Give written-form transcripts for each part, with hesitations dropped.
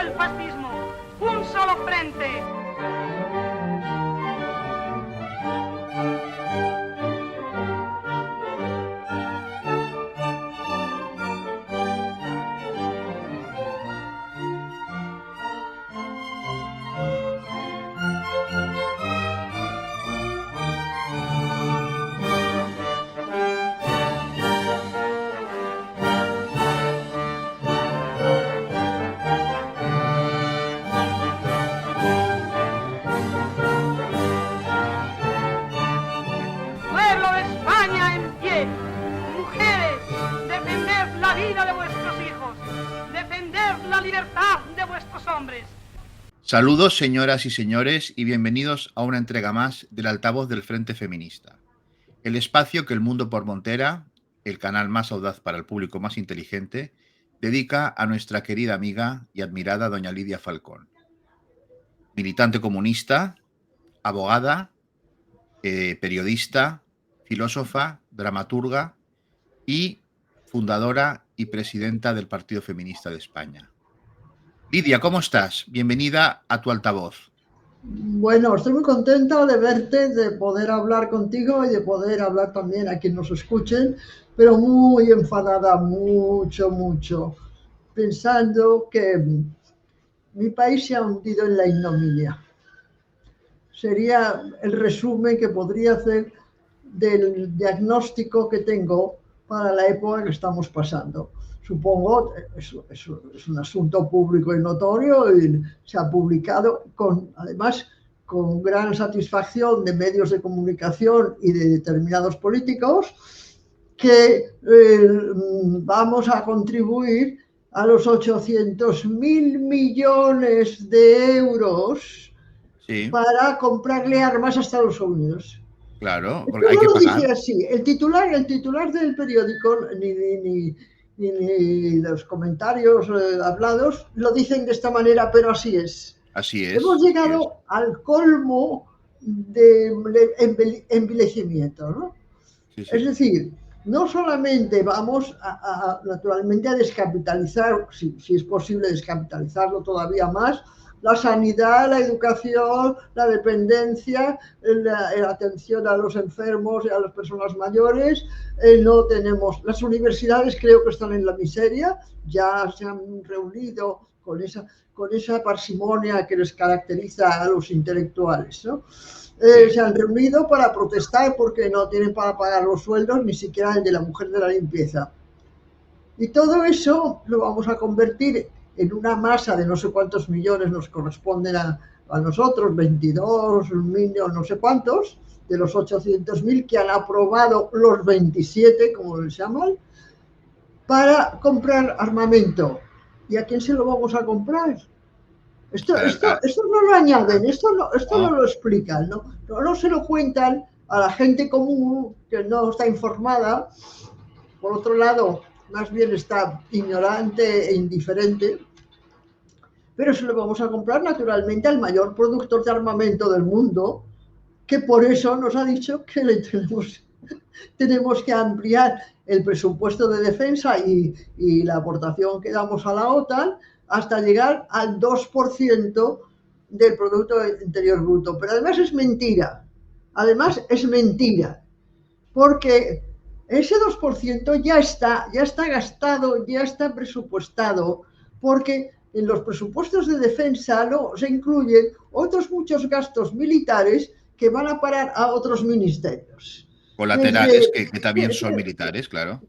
el fascismo. Un solo frente. Saludos, señoras y señores, y bienvenidos a una entrega más del Altavoz del Frente Feminista, el espacio que El Mundo por Montera, el canal más audaz para el público más inteligente, dedica a nuestra querida amiga y admirada doña Lidia Falcón, militante comunista, abogada, periodista, filósofa, dramaturga y fundadora y presidenta del Partido Feminista de España. Lidia, ¿cómo estás? Bienvenida a tu altavoz. Bueno, estoy muy contenta de verte, de poder hablar contigo y de poder hablar también a quienes nos escuchen, pero muy enfadada, mucho, pensando que mi país se ha hundido en la ignominia. Sería el resumen que podría hacer del diagnóstico que tengo para la época que estamos pasando. Supongo, es un asunto público y notorio y se ha publicado además con gran satisfacción de medios de comunicación y de determinados políticos que vamos a contribuir a los 800.000 millones de euros para comprarle armas a Estados Unidos. Claro, porque hay que pagar. No lo dice así. El titular del periódico ni los comentarios hablados lo dicen de esta manera, pero así es. Así es. Hemos llegado al colmo de envilecimiento, ¿no? Sí. Es decir, no solamente vamos naturalmente a descapitalizar, si es posible descapitalizarlo todavía más, la sanidad, la educación, la dependencia, la atención a los enfermos y a las personas mayores. No tenemos, las universidades creo que están en la miseria, ya se han reunido con esa parsimonia que les caracteriza a los intelectuales, ¿no? Se han reunido para protestar porque no tienen para pagar los sueldos, ni siquiera el de la mujer de la limpieza. Y todo eso lo vamos a convertir en una masa de no sé cuántos millones nos corresponden a nosotros, 22 millones, no sé cuántos, de los 800.000 que han aprobado los 27, como les llaman, para comprar armamento. ¿Y a quién se lo vamos a comprar? Esto no lo añaden, esto no lo explican, no se lo cuentan a la gente común que no está informada. Por otro lado, más bien está ignorante e indiferente, pero se lo vamos a comprar naturalmente al mayor productor de armamento del mundo, que por eso nos ha dicho que tenemos que ampliar el presupuesto de defensa y la aportación que damos a la OTAN hasta llegar al 2% del Producto Interior Bruto. Pero además es mentira, porque ese 2% ya está gastado, ya está presupuestado, porque en los presupuestos de defensa no se incluyen otros muchos gastos militares que van a parar a otros ministerios. Colaterales que también son militares, claro.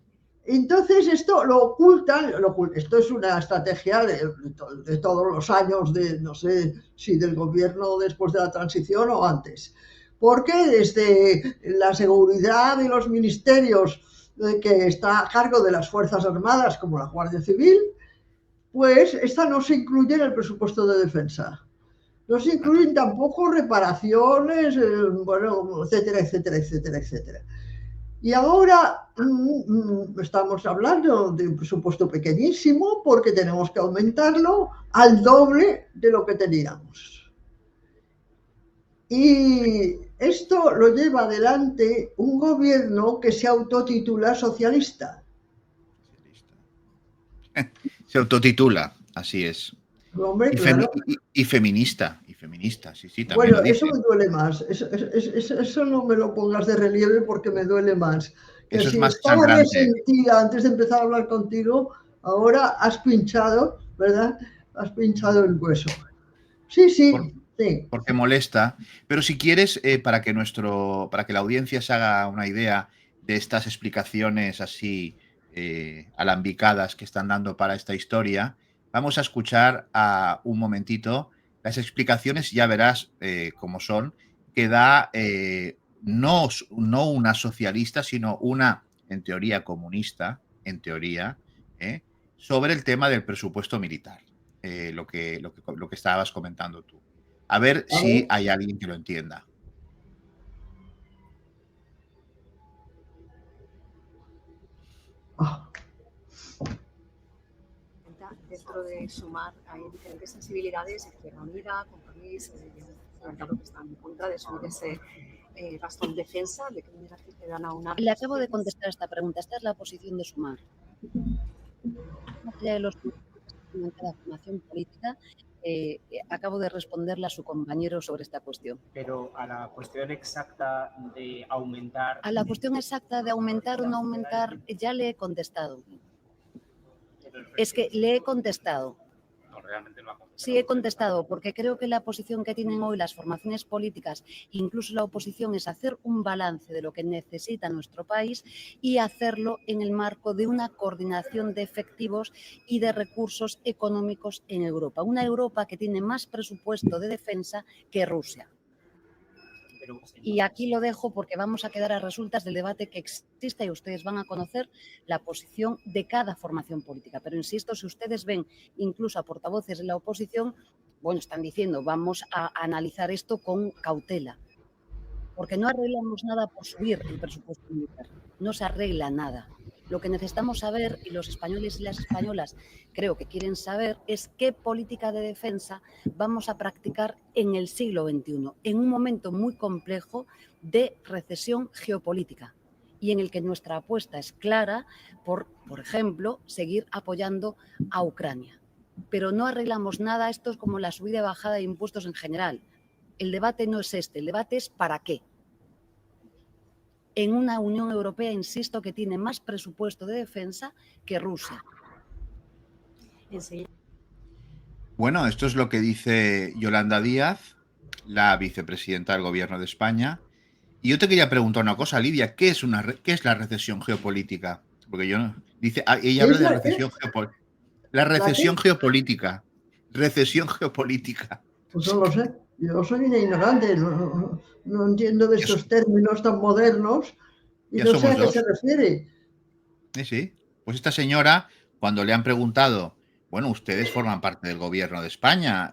Entonces esto lo ocultan, esto es una estrategia de todos los años, no sé si del gobierno después de la transición o antes. Porque desde la seguridad de los ministerios que está a cargo de las Fuerzas Armadas, como la Guardia Civil, pues esta no se incluye en el presupuesto de defensa. No se incluyen tampoco reparaciones, etcétera. Y ahora estamos hablando de un presupuesto pequeñísimo porque tenemos que aumentarlo al doble de lo que teníamos. Y esto lo lleva adelante un gobierno que se autotitula socialista. Se autotitula, así es. Hombre, claro. Y feminista, sí, sí, también Bueno, lo eso dice. me duele más. Eso no me lo pongas de relieve porque me duele más. Que Eso es si más estaba sangrante, resentida antes de empezar a hablar contigo, ahora has pinchado, ¿verdad? Has pinchado el hueso. Sí, por- sí, sí. porque molesta. Pero si quieres, para que la audiencia se haga una idea de estas explicaciones así alambicadas que están dando para esta historia, vamos a escuchar a un momentito las explicaciones, ya verás cómo son, que da no una socialista, sino una, en teoría, comunista, en teoría, sobre el tema del presupuesto militar, lo que estabas comentando tú. A ver A si ver. hay alguien que lo entienda. Ah, Dentro de Sumar hay diferentes sensibilidades, Izquierda Unida, Compromís, lo que están en contra de subir ese gasto en defensa, de que manera ciudadana una. Le acabo de contestar esta pregunta. Esta es la posición de Sumar. Más allá de los en cada formación política, acabo de responderle a su compañero sobre esta cuestión. Pero a la cuestión exacta de aumentar... A la cuestión exacta de aumentar o no aumentar, ya le he contestado. Es que le he contestado. No, realmente no ha contestado. Sí, he contestado, porque creo que la posición que tienen hoy las formaciones políticas, incluso la oposición, es hacer un balance de lo que necesita nuestro país y hacerlo en el marco de una coordinación de efectivos y de recursos económicos en Europa. Una Europa que tiene más presupuesto de defensa que Rusia. Y aquí lo dejo porque vamos a quedar a resultas del debate que existe y ustedes van a conocer la posición de cada formación política. Pero insisto, si ustedes ven incluso a portavoces de la oposición, bueno, están diciendo vamos a analizar esto con cautela, porque no arreglamos nada por subir el presupuesto militar, no se arregla nada. Lo que necesitamos saber, y los españoles y las españolas creo que quieren saber, es qué política de defensa vamos a practicar en el siglo XXI, en un momento muy complejo de recesión geopolítica y en el que nuestra apuesta es clara por ejemplo, seguir apoyando a Ucrania. Pero no arreglamos nada, esto es como la subida y bajada de impuestos en general. El debate no es este, el debate es ¿para qué? En una Unión Europea, insisto, que tiene más presupuesto de defensa que Rusia. Bueno, esto es lo que dice Yolanda Díaz, la vicepresidenta del Gobierno de España. Y yo te quería preguntar una cosa, Lidia, ¿qué es la recesión geopolítica? Porque ella habla de recesión geopolítica. La recesión geopolítica. Recesión geopolítica. Pues no lo sé. Yo soy una ignorante, no entiendo de estos términos tan modernos y ya no sé a qué somos se dos. refiere. Sí. Pues esta señora, cuando le han preguntado, bueno, ustedes forman parte del Gobierno de España,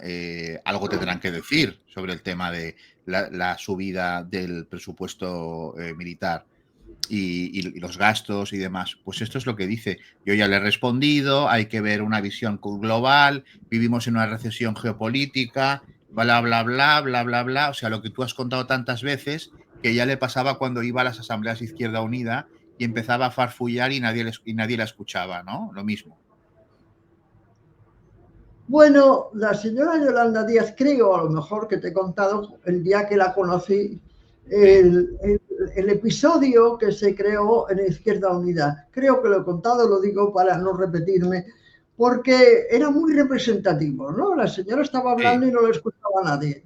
algo tendrán que decir sobre el tema de la subida del presupuesto militar y los gastos y demás. Pues esto es lo que dice. Yo ya le he respondido, hay que ver una visión global, vivimos en una recesión geopolítica, bla, bla, bla, bla, bla, bla. O sea, lo que tú has contado tantas veces, que ya le pasaba cuando iba a las asambleas de Izquierda Unida y empezaba a farfullar y nadie la escuchaba, ¿no? Lo mismo. Bueno, la señora Yolanda Díaz, creo, a lo mejor que te he contado el día que la conocí, el episodio que se creó en Izquierda Unida. Creo que lo he contado, lo digo para no repetirme, porque era muy representativo, ¿no? La señora estaba hablando y no lo escuchaba nadie.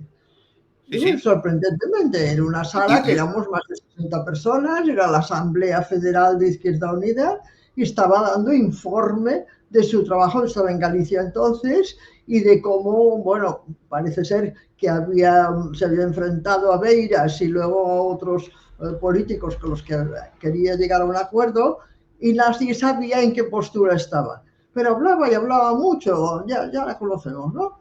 Sí. Sorprendentemente, en una sala que éramos más de 60 personas, era la Asamblea Federal de Izquierda Unida y estaba dando informe de su trabajo, estaba en Galicia entonces, y de cómo, bueno, parece ser que se había enfrentado a Beiras y luego a otros políticos con los que quería llegar a un acuerdo y nadie sabía en qué postura estaba. Pero hablaba y hablaba mucho, ya la conocemos, ¿no?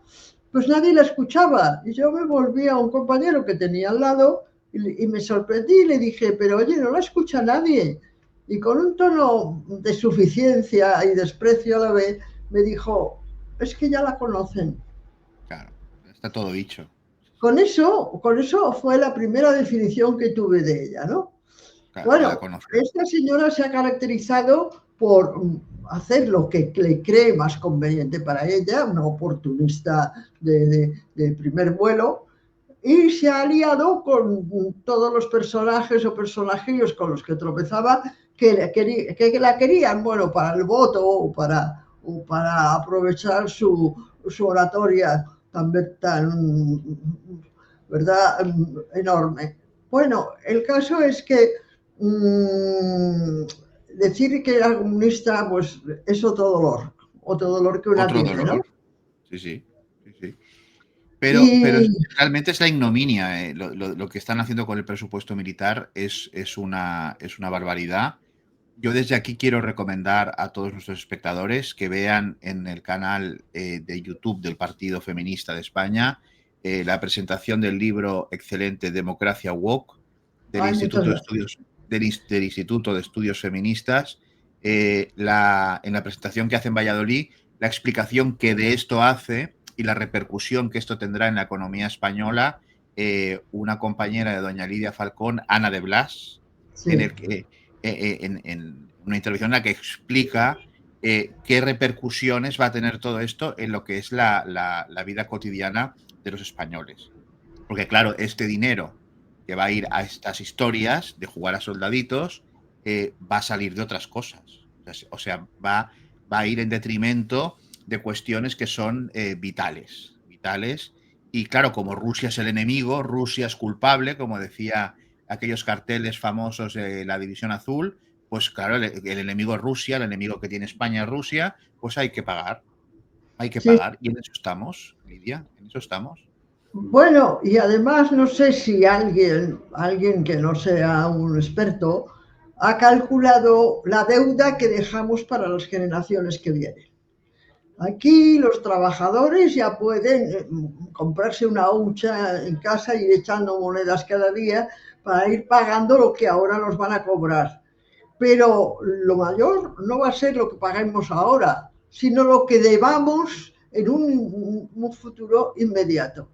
Pues nadie la escuchaba y yo me volví a un compañero que tenía al lado y me sorprendí y le dije, pero oye, no la escucha nadie. Y con un tono de suficiencia y desprecio a la vez me dijo, es que ya la conocen. Claro, está todo dicho. Con eso fue la primera definición que tuve de ella, ¿no? Bueno, conoce. esta señora se ha caracterizado por hacer lo que le cree más conveniente para ella, una oportunista de primer vuelo, y se ha aliado con todos los personajes o personajillos con los que tropezaba que la querían, bueno, para el voto o para aprovechar su oratoria tan, ¿verdad?, enorme. Bueno, el caso es que decir que era comunista, pues es otro dolor que una Otro tiene, ¿no? dolor. Sí, sí. Pero Y realmente es la ignominia. Lo que están haciendo con el presupuesto militar es una barbaridad. Yo desde aquí quiero recomendar a todos nuestros espectadores que vean en el canal de YouTube del Partido Feminista de España la presentación del libro excelente Democracia Woke del hay muchas Instituto de gracias. Estudios, del Instituto de Estudios Feministas. En la presentación que hace en Valladolid, la explicación que de esto hace y la repercusión que esto tendrá en la economía española, una compañera de doña Lidia Falcón, Ana de Blas, en Sí. el que en una intervención en la que explica qué repercusiones va a tener todo esto en lo que es la vida cotidiana de los españoles. Porque claro, este dinero que va a ir a estas historias de jugar a soldaditos va a salir de otras cosas. O sea, va a ir en detrimento de cuestiones que son vitales. Y claro, como Rusia es el enemigo, Rusia es culpable, como decía aquellos carteles famosos de la División Azul, pues claro, el enemigo es Rusia, el enemigo que tiene España es Rusia, pues hay que pagar. Sí. Y en eso estamos, Lidia, en eso estamos. Bueno, y además no sé si alguien que no sea un experto, ha calculado la deuda que dejamos para las generaciones que vienen. Aquí los trabajadores ya pueden comprarse una hucha en casa y ir echando monedas cada día para ir pagando lo que ahora nos van a cobrar. Pero lo mayor no va a ser lo que paguemos ahora, sino lo que debamos en un futuro inmediato.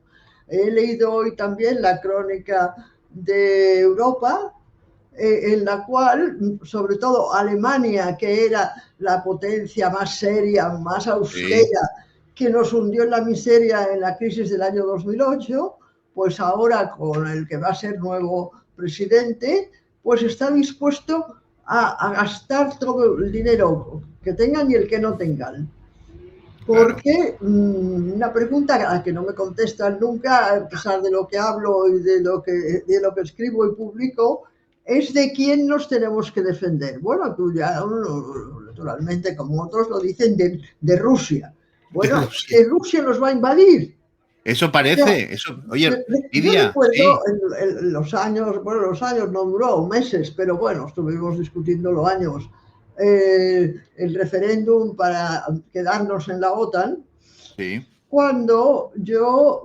He leído hoy también la crónica de Europa, en la cual, sobre todo Alemania, que era la potencia más seria, más Sí. austera, que nos hundió en la miseria en la crisis del año 2008, pues ahora con el que va a ser nuevo presidente, pues está dispuesto a gastar todo el dinero que tengan y el que no tengan. Porque una pregunta a la que no me contestan nunca, a pesar de lo que hablo y de lo que escribo y publico, es de quién nos tenemos que defender. Bueno, tú ya, naturalmente, como otros lo dicen, de Rusia. De Bueno, Rusia. que Rusia nos va a invadir. Eso O sea, parece. Eso, oye, yo Lidia, recuerdo sí. en los años no duró meses, pero bueno, estuvimos discutiendo años, el referéndum para quedarnos en la OTAN, Sí. cuando yo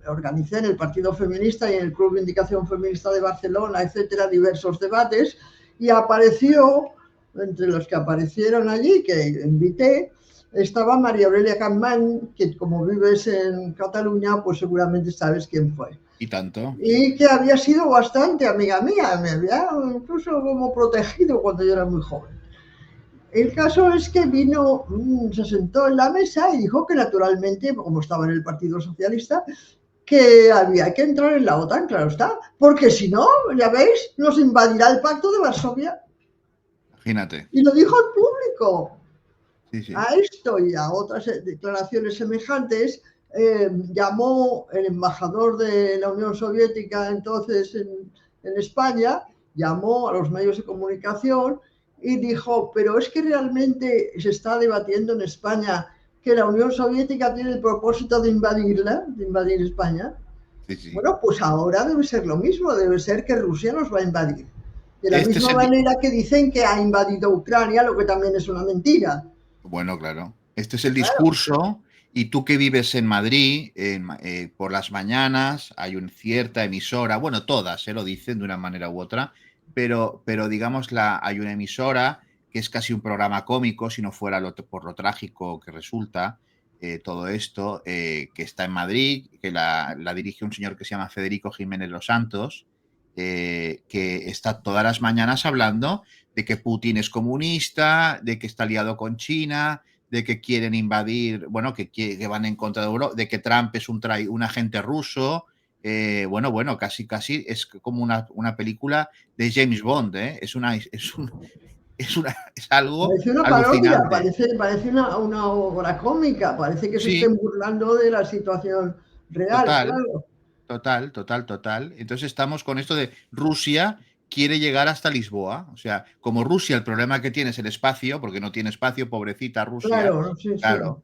organicé en el Partido Feminista y en el Club de Indicación Feminista de Barcelona, etcétera, diversos debates, y apareció, entre los que aparecieron allí, que invité, estaba María Aurelia Capmany, que como vives en Cataluña, pues seguramente sabes quién fue. Y tanto. Y que había sido bastante amiga mía, me había incluso como protegido cuando yo era muy joven. El caso es que vino, se sentó en la mesa y dijo que naturalmente, como estaba en el Partido Socialista, que había que entrar en la OTAN, claro está, porque si no, ya veis, nos invadirá el Pacto de Varsovia. Imagínate. Y lo dijo en público. Sí, sí. A esto y a otras declaraciones semejantes, llamó el embajador de la Unión Soviética entonces en España, llamó a los medios de comunicación y dijo, pero es que realmente se está debatiendo en España que la Unión Soviética tiene el propósito de invadirla, de invadir España. Sí, sí. Bueno, pues ahora debe ser lo mismo, debe ser que Rusia nos va a invadir. De la Este es misma manera que dicen que ha invadido Ucrania, lo que también es una mentira. Bueno, claro. Este es el Claro. discurso. Y tú que vives en Madrid, por las mañanas hay una cierta emisora, bueno, todas lo dicen de una manera u otra, pero digamos, hay una emisora que es casi un programa cómico, si no fuera por lo trágico que resulta todo esto, que está en Madrid, que la dirige un señor que se llama Federico Jiménez Los Santos, que está todas las mañanas hablando de que Putin es comunista, de que está aliado con China, de que quieren invadir, bueno, que van en contra de Europa, de que Trump es un agente ruso. Bueno, casi es como una película de James Bond, ¿eh? Es algo Parece una parodia, alucinante. parece una obra cómica, parece que se Sí, estén burlando de la situación real, total. claro. Total. Entonces estamos con esto de Rusia quiere llegar hasta Lisboa. O sea, como Rusia el problema que tiene es el espacio, porque no tiene espacio, pobrecita Rusia, Claro, sí, sí, claro.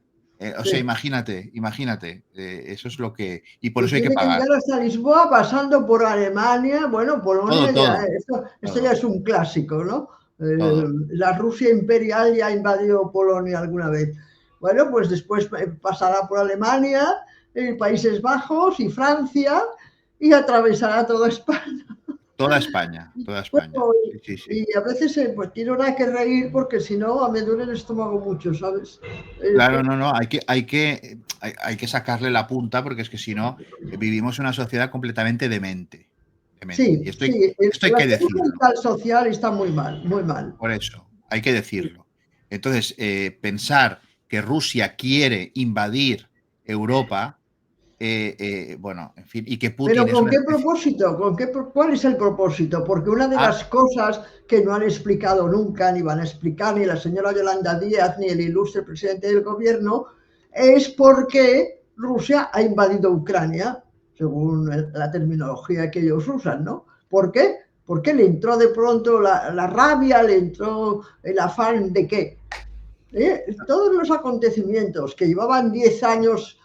O sea, sí. imagínate, eso es lo que... Y por Y eso hay que tiene que pagar. llegar hasta Lisboa pasando por Alemania, bueno, Polonia, ya, Todo, esto ya todo, es un clásico, ¿no? todo. La Rusia imperial ya invadió Polonia alguna vez. Bueno, pues después pasará por Alemania, Países Bajos y Francia y atravesará toda España. Toda España, toda España. Bueno, Sí. y a veces pues tiene una que reír porque si no me duele el estómago mucho, ¿sabes? Claro, no, hay que sacarle la punta porque es que si no, vivimos en una sociedad completamente demente. Demente. Y Sí, sí, esto hay la que salud decirlo. mental social está muy mal, muy mal. Por eso, hay que decirlo. Entonces, pensar que Rusia quiere invadir Europa, bueno, en fin, y que Pero Putin es ¿con una qué especie... propósito? ¿Cuál es el propósito? Porque una de Ah, las cosas que no han explicado nunca, ni van a explicar ni la señora Yolanda Díaz, ni el ilustre presidente del gobierno, es por qué Rusia ha invadido Ucrania, según la terminología que ellos usan, ¿no? ¿Por qué? Porque le entró de pronto la rabia, le entró el afán de qué. Todos los acontecimientos que llevaban 10 años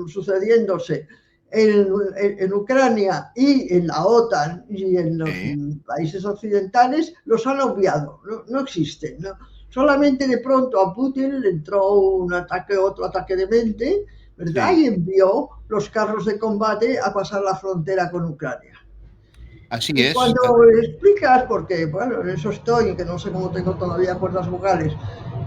sucediéndose en Ucrania y en la OTAN y en los sí, países occidentales los han obviado, no existen. ¿No? Solamente de pronto a Putin le entró otro ataque de mente, ¿verdad? sí, Y envió los carros de combate a pasar la frontera con Ucrania. así Y es. cuando explicas, porque bueno, en eso estoy, que no sé cómo tengo todavía cuerdas vocales,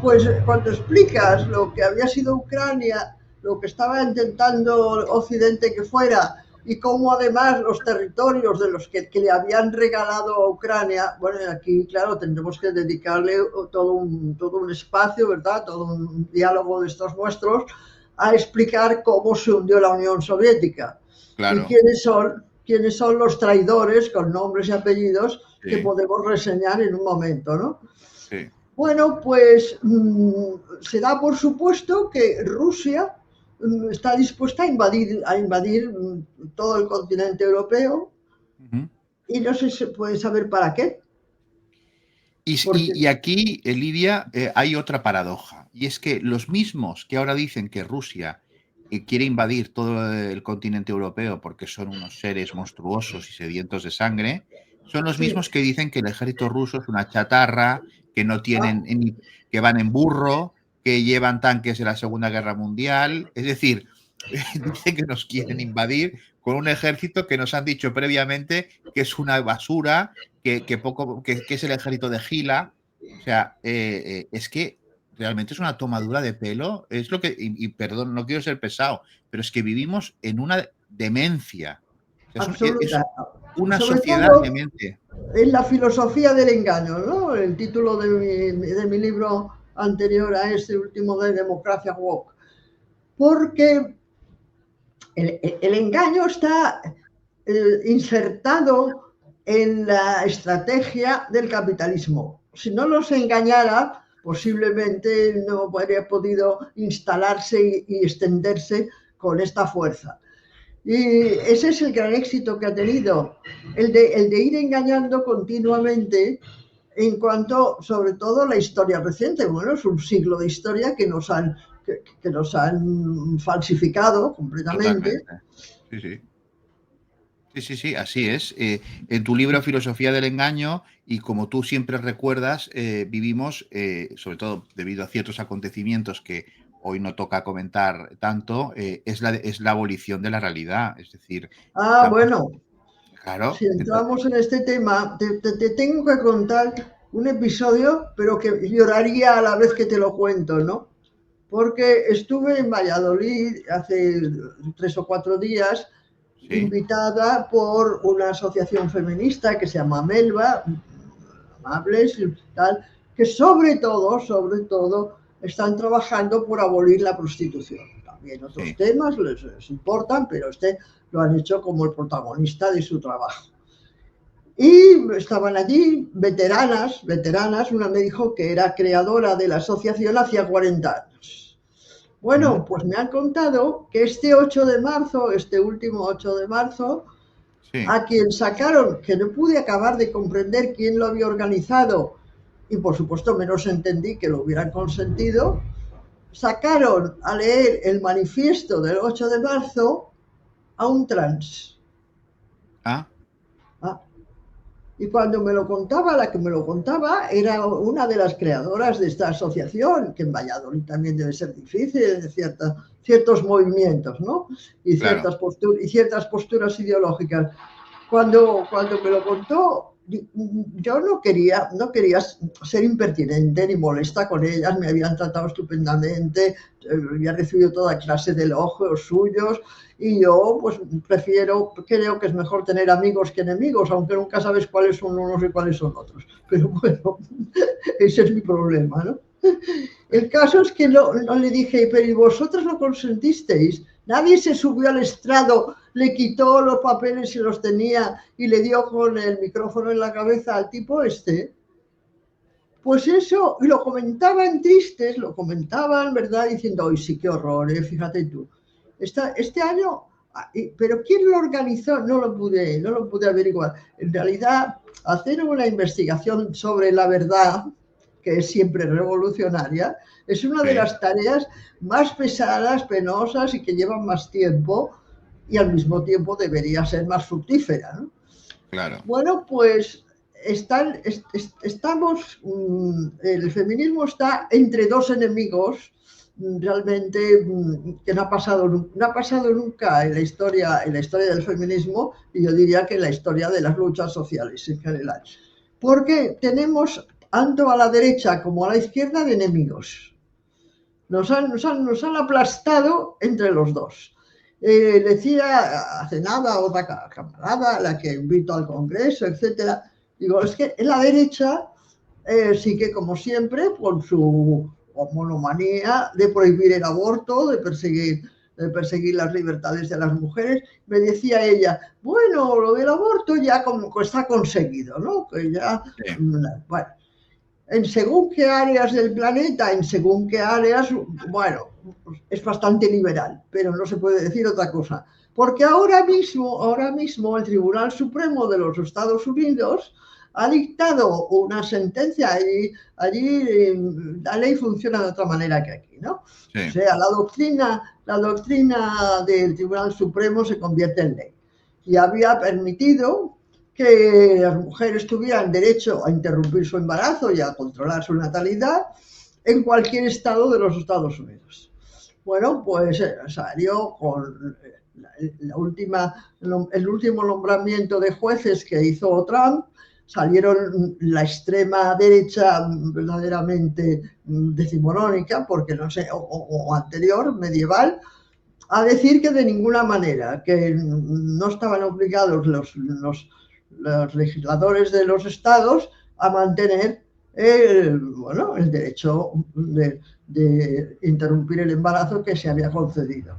pues cuando explicas lo que había sido Ucrania, lo que estaba intentando Occidente que fuera, y cómo además los territorios de los que le habían regalado a Ucrania, bueno, aquí claro, tendremos que dedicarle todo un espacio, ¿verdad? Todo un diálogo de estos nuestros a explicar cómo se hundió la Unión Soviética y Claro, quiénes son los traidores con nombres y apellidos que sí, podemos reseñar en un momento, ¿no? sí. Bueno, pues se da por supuesto que Rusia está dispuesta a invadir todo el continente europeo Ujú. y no sé si se puede saber para qué, porque Y aquí, Lidia, hay otra paradoja, y es que los mismos que ahora dicen que Rusia quiere invadir todo el continente europeo porque son unos seres monstruosos y sedientos de sangre, son los sí, mismos que dicen que el ejército ruso es una chatarra, que no ah, tienen, que van en burro, que llevan tanques de la Segunda Guerra Mundial, es decir, dicen que nos quieren invadir con un ejército que nos han dicho previamente que es una basura, que es el ejército de Gila. O sea, es que realmente es una tomadura de pelo. Es lo que, y perdón, no quiero ser pesado, pero es que vivimos en una demencia. O sea, es absoluta. una Sobre sociedad todo demente. en la filosofía del engaño, ¿no? El título de mi libro anterior a este último de Democracia Woke. Porque el engaño está insertado en la estrategia del capitalismo. Si no los engañara, posiblemente no habría podido instalarse y extenderse con esta fuerza. Y ese es el gran éxito que ha tenido, el de ir engañando continuamente en cuanto, sobre todo, la historia reciente. Bueno, es un siglo de historia que nos han falsificado completamente. Totalmente. Sí, sí. Sí, así es. En tu libro Filosofía del Engaño, y como tú siempre recuerdas, vivimos, sobre todo debido a ciertos acontecimientos que hoy no toca comentar tanto, es la abolición de la realidad. Es decir, Ah, estamos, bueno, claro, si entonces, entramos en este tema, te tengo que contar un episodio, pero que lloraría a la vez que te lo cuento, ¿no? Porque estuve en Valladolid hace 3 o 4 días invitada por una asociación feminista que se llama Melba, amables y tal, que sobre todo, están trabajando por abolir la prostitución. También otros temas les importan, pero lo han hecho como el protagonista de su trabajo. Y estaban allí veteranas, una me dijo que era creadora de la asociación hacía 40 años. Bueno, pues me han contado que este último 8 de marzo, a quien sacaron, que no pude acabar de comprender quién lo había organizado, y por supuesto menos entendí que lo hubieran consentido, sacaron a leer el manifiesto del 8 de marzo a un trans. Y cuando me lo contaba, la que me lo contaba era una de las creadoras de esta asociación, que en Valladolid también debe ser difícil, de ciertos movimientos, ¿no? Y ciertas posturas ideológicas. Cuando me lo contó, yo no quería ser impertinente ni molesta con ellas, me habían tratado estupendamente, había recibido toda clase de elogios suyos, y yo pues creo que es mejor tener amigos que enemigos, aunque nunca sabes cuáles son unos y cuáles son otros. Pero bueno, ese es mi problema, ¿no? El caso es que no le dije, pero ¿y vosotros no consentisteis? Nadie se subió al estrado, le quitó los papeles y los tenía y le dio con el micrófono en la cabeza al tipo este. Pues eso, y lo comentaban tristes, ¿verdad? Diciendo, ¡ay, sí, qué horror, fíjate tú! Este año, pero ¿quién lo organizó? No lo pude averiguar. En realidad, hacer una investigación sobre la verdad, que es siempre revolucionaria, es una de las tareas más pesadas, penosas y que llevan más tiempo, y al mismo tiempo debería ser más fructífera, ¿no? Claro. Bueno, pues el feminismo está entre dos enemigos realmente que no ha pasado nunca en la historia del feminismo, y yo diría que en la historia de las luchas sociales en general. Porque tenemos tanto a la derecha como a la izquierda de enemigos. Nos han aplastado entre los dos. Decía hace nada otra camarada, la que invito al Congreso, etcétera, digo, es que en la derecha sí que, como siempre, con su monomanía de prohibir el aborto, de perseguir las libertades de las mujeres, me decía ella, bueno, lo del aborto ya como está conseguido, ¿no? Que ya, bueno, en según qué áreas del planeta, bueno, es bastante liberal, pero no se puede decir otra cosa. Porque ahora mismo el Tribunal Supremo de los Estados Unidos ha dictado una sentencia, allí la ley funciona de otra manera que aquí, ¿no? O sea, la doctrina del Tribunal Supremo se convierte en ley. Y había permitido que las mujeres tuvieran derecho a interrumpir su embarazo y a controlar su natalidad en cualquier estado de los Estados Unidos. Bueno, pues salió con el último nombramiento de jueces que hizo Trump, salieron la extrema derecha verdaderamente decimonónica, porque no sé, o anterior, medieval, a decir que de ninguna manera, que no estaban obligados los legisladores de los estados a mantener el derecho de interrumpir el embarazo que se había concedido.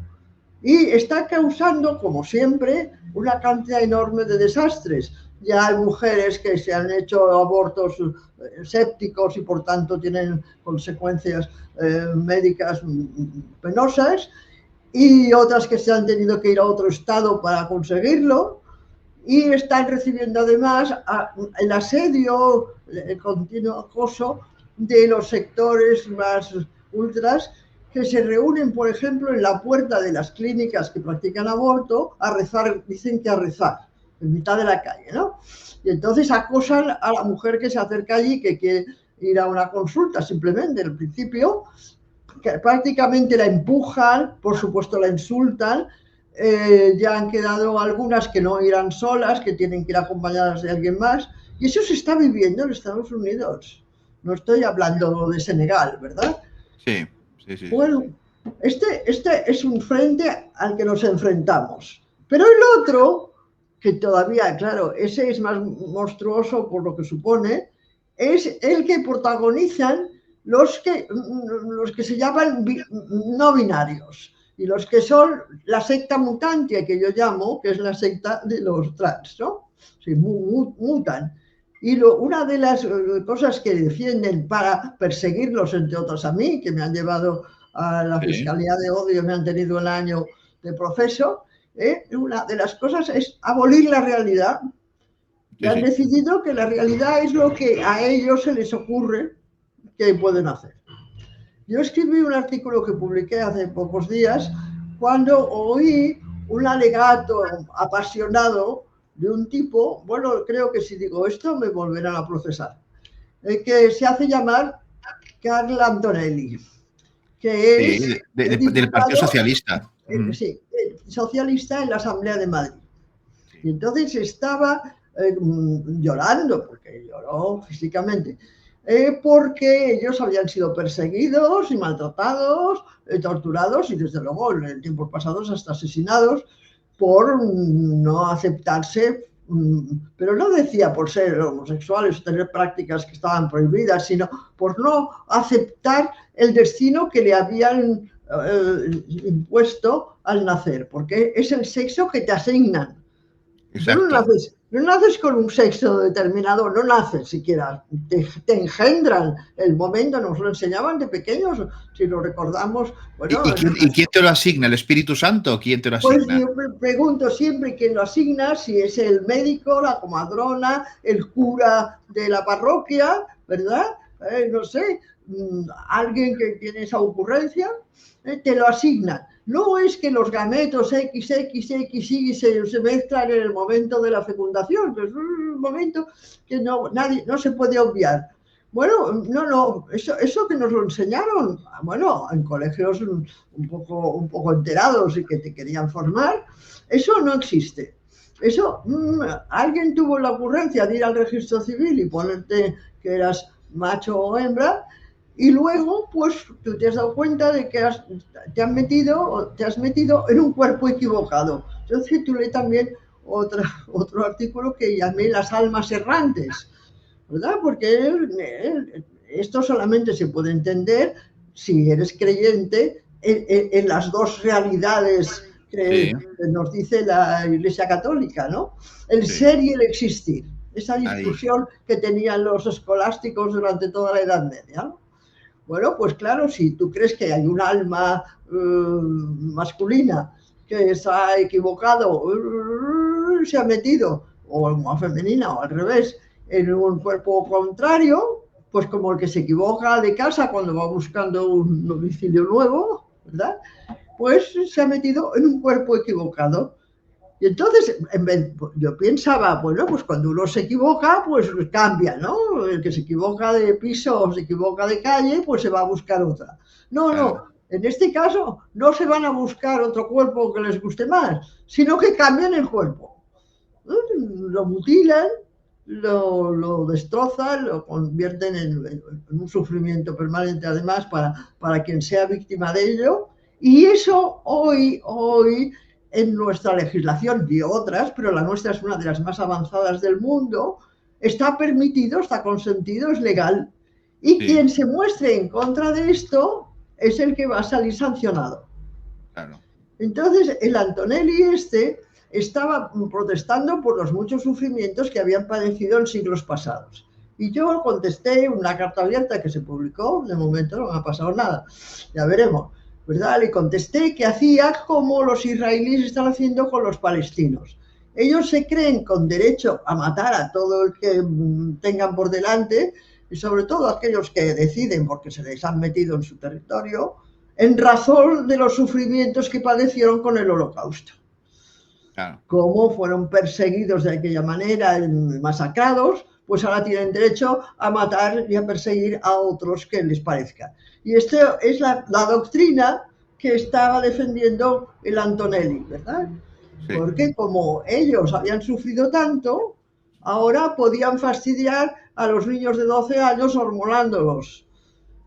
Y está causando, como siempre, una cantidad enorme de desastres. Ya hay mujeres que se han hecho abortos sépticos y por tanto tienen consecuencias médicas penosas, y otras que se han tenido que ir a otro estado para conseguirlo, y están recibiendo además el asedio, el continuo acoso de los sectores más ultras, que se reúnen, por ejemplo, en la puerta de las clínicas que practican aborto a rezar, dicen que a rezar, en mitad de la calle, ¿no? Y entonces acosan a la mujer que se acerca allí, que quiere ir a una consulta, simplemente, al principio, que prácticamente la empujan, por supuesto la insultan. Ya han quedado algunas que no irán solas, que tienen que ir acompañadas de alguien más, y eso se está viviendo en Estados Unidos. No estoy hablando de Senegal, ¿verdad? Sí. Bueno, este es un frente al que nos enfrentamos. Pero el otro, que todavía, claro, ese es más monstruoso por lo que supone, es el que protagonizan los que se llaman no binarios y los que son la secta mutante que yo llamo, que es la secta de los trans, ¿no? Sí, mutan. Y una de las cosas que defienden para perseguirlos, entre otras a mí, que me han llevado a la Fiscalía de Odio, me han tenido un año de proceso, una de las cosas es abolir la realidad. Y han decidido que la realidad es lo que a ellos se les ocurre que pueden hacer. Yo escribí un artículo que publiqué hace pocos días cuando oí un alegato apasionado de un tipo, bueno, creo que si digo esto me volverán a procesar, que se hace llamar Carl Antonelli, que es del Partido Socialista. Sí, socialista en la Asamblea de Madrid. Y entonces estaba llorando, porque lloró físicamente, porque ellos habían sido perseguidos y maltratados, torturados y desde luego en tiempos pasados hasta asesinados por no aceptarse, pero no decía por ser homosexuales o tener prácticas que estaban prohibidas, sino por no aceptar el destino que le habían impuesto al nacer, porque es el sexo que te asignan. No naces con un sexo determinado, no naces siquiera, te engendran. El momento nos lo enseñaban de pequeños, si lo recordamos. Bueno, ¿Y quién te lo asigna? ¿El Espíritu Santo? ¿Quién te lo asigna? Pues yo me pregunto siempre quién lo asigna, si es el médico, la comadrona, el cura de la parroquia, ¿verdad? No sé, alguien que tiene esa ocurrencia, te lo asignan. No es que los gametos XXXY se mezclan en el momento de la fecundación, que es un momento que no se puede obviar. Bueno, no, eso que nos lo enseñaron, bueno, en colegios un poco enterados y que te querían formar, eso no existe. Eso, alguien tuvo la ocurrencia de ir al registro civil y ponerte que eras macho o hembra, y luego, pues, tú te has dado cuenta de que te has metido en un cuerpo equivocado. Yo titulé también otro artículo que llamé Las almas errantes, ¿verdad? Porque esto solamente se puede entender si eres creyente en las dos realidades que nos dice la Iglesia Católica, ¿no? El ser y el existir. Esa discusión que tenían los escolásticos durante toda la Edad Media, ¿no? Bueno, pues claro, si tú crees que hay un alma masculina que se ha equivocado, se ha metido, o alma femenina, o al revés, en un cuerpo contrario, pues como el que se equivoca de casa cuando va buscando un domicilio nuevo, ¿verdad? Pues se ha metido en un cuerpo equivocado. Y entonces, yo pensaba, bueno, pues cuando uno se equivoca, pues cambia, ¿no? El que se equivoca de piso o se equivoca de calle, pues se va a buscar otra. No, en este caso no se van a buscar otro cuerpo que les guste más, sino que cambian el cuerpo. Lo mutilan, lo destrozan, lo convierten en un sufrimiento permanente, además, para quien sea víctima de ello. Y eso hoy en nuestra legislación y otras, pero la nuestra es una de las más avanzadas del mundo, está permitido, está consentido, es legal. Y quien se muestre en contra de esto es el que va a salir sancionado. Claro. Entonces, el Antonelli estaba protestando por los muchos sufrimientos que habían padecido en siglos pasados. Y yo contesté una carta abierta que se publicó, de momento no me ha pasado nada, ya veremos, ¿verdad? Le contesté que hacía como los israelíes están haciendo con los palestinos. Ellos se creen con derecho a matar a todo el que tengan por delante, y sobre todo aquellos que deciden porque se les han metido en su territorio, en razón de los sufrimientos que padecieron con el Holocausto. Claro. Cómo fueron perseguidos de aquella manera, masacrados, pues ahora tienen derecho a matar y a perseguir a otros que les parezca. Y esta es la doctrina que estaba defendiendo el Antonelli, ¿verdad? Sí. Porque como ellos habían sufrido tanto, ahora podían fastidiar a los niños de 12 años hormonándolos.